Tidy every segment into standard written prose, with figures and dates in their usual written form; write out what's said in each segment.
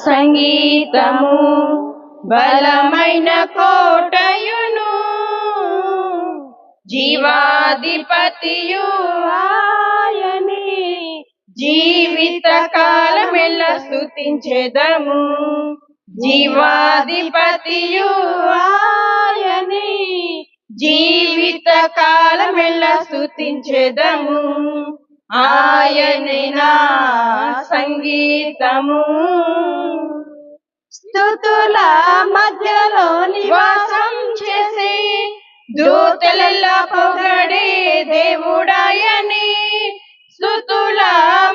సంగీతము బలమైన కోటయును జీవాధిపతియు ఆయనే జీవిత కాలమెల్ల స్తుతించెదము జీవాధిపతియు ఆయనే జీవిత కాలమెల్ల స్తుతించెదము ఆయనే నా సంగీతము స్తుతుల మధ్యలో నివాసం చేసి దూతలెల్లా పొగడే దేవుడాయని స్తుతుల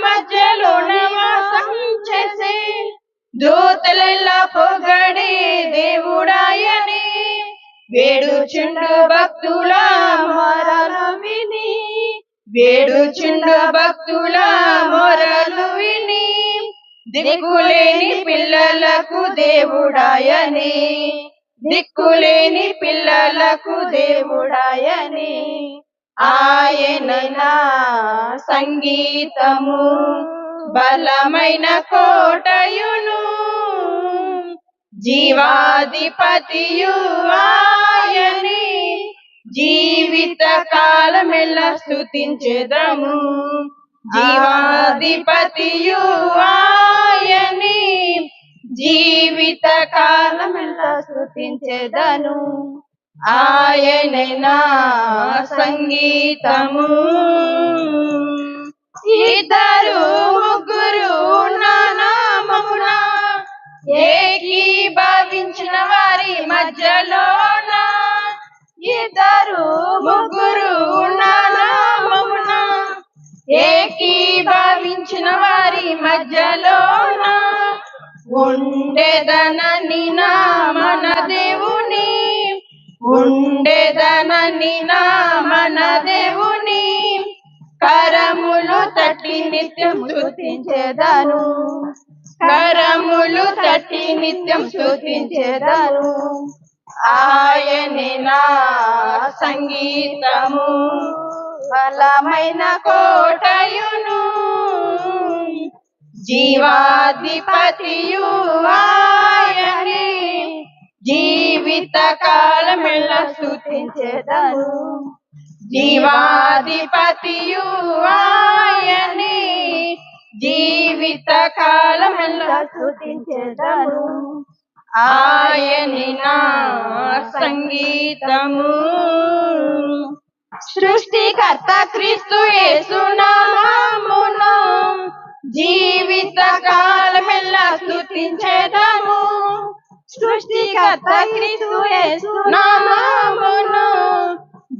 మధ్యలో నివాసం చేసి దూతలెల్లా పొగడే దేవుడాయని వేడుచుండు భక్తుల మొరలు విని వేడుచుండు భక్తుల మొరలు విని దిక్కులేని పిల్లలకు దేవుడాయని దిక్కులేని పిల్లలకు దేవుడాయని ఆయనైనా సంగీతము బలమైన కోటయును జీవాధిపతియు ఆయని జీవిత కాలమెల్ల స్తుతించెదము జీవాధిపతియు ఆయని జీవిత కాలమెల్ల స్తుతించెదను ఆయనే నా సంగీతము ఇద్దరు ముగ్గురు నా నామమున ఏకీభవించిన వారి మధ్యలోన ఇద్దరు ముగ్గురు నా నామమున ఏకీభవించిన వారి మధ్యలోన ఉండేదనని నా మన దేవుని ఉండేదనని నా మన దేవుని కరములు తట్టి నిత్యం స్తుతించెదను కరములు తట్టి నిత్యం స్తుతించెదను ఆయనే నా సంగీతము బలమైన కోటయును జీవాధిపతియు ఆయనే జీవిత కాలమెల్ల స్తుతించెదను జీవాధిపతియు ఆయనే జీవిత కాలమెల్ల స్తుతించెదను ఆయనే నా సంగీతము సృష్టికర్త క్రీస్తు యేసు నామమును జీవిత కాలమెల్ల స్తుతించెదము సృష్టికర్త క్రీస్తు యేసు నామమును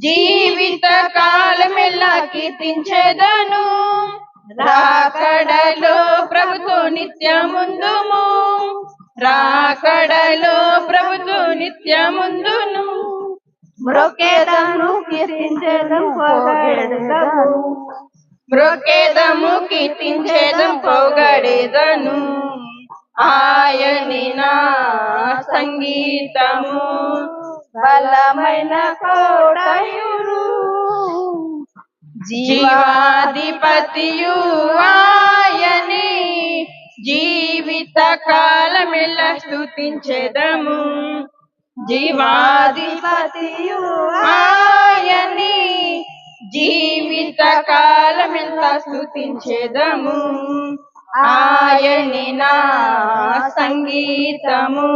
జీవిత కాలమెల్ల కీర్తించెదను రాకడలో ప్రభుతో నిత్యముందుము రాకడలో ప్రభుతో నిత్యముందును మ్రొక్కెదము కీర్తించెదము పొగడెదము మ్రొక్కెదము కీర్తించెదము పొగడెదను ఆయనే నా సంగీతము బలమైన కోటయును జీవాధిపతియు ఆయనే జీవిత కాలమెల్ల స్తుతించెదము జీవాధిపతియు ఆయనే జీవిత కాలమెల్ల స్తుతించెదము ఆయనే నా సంగీతము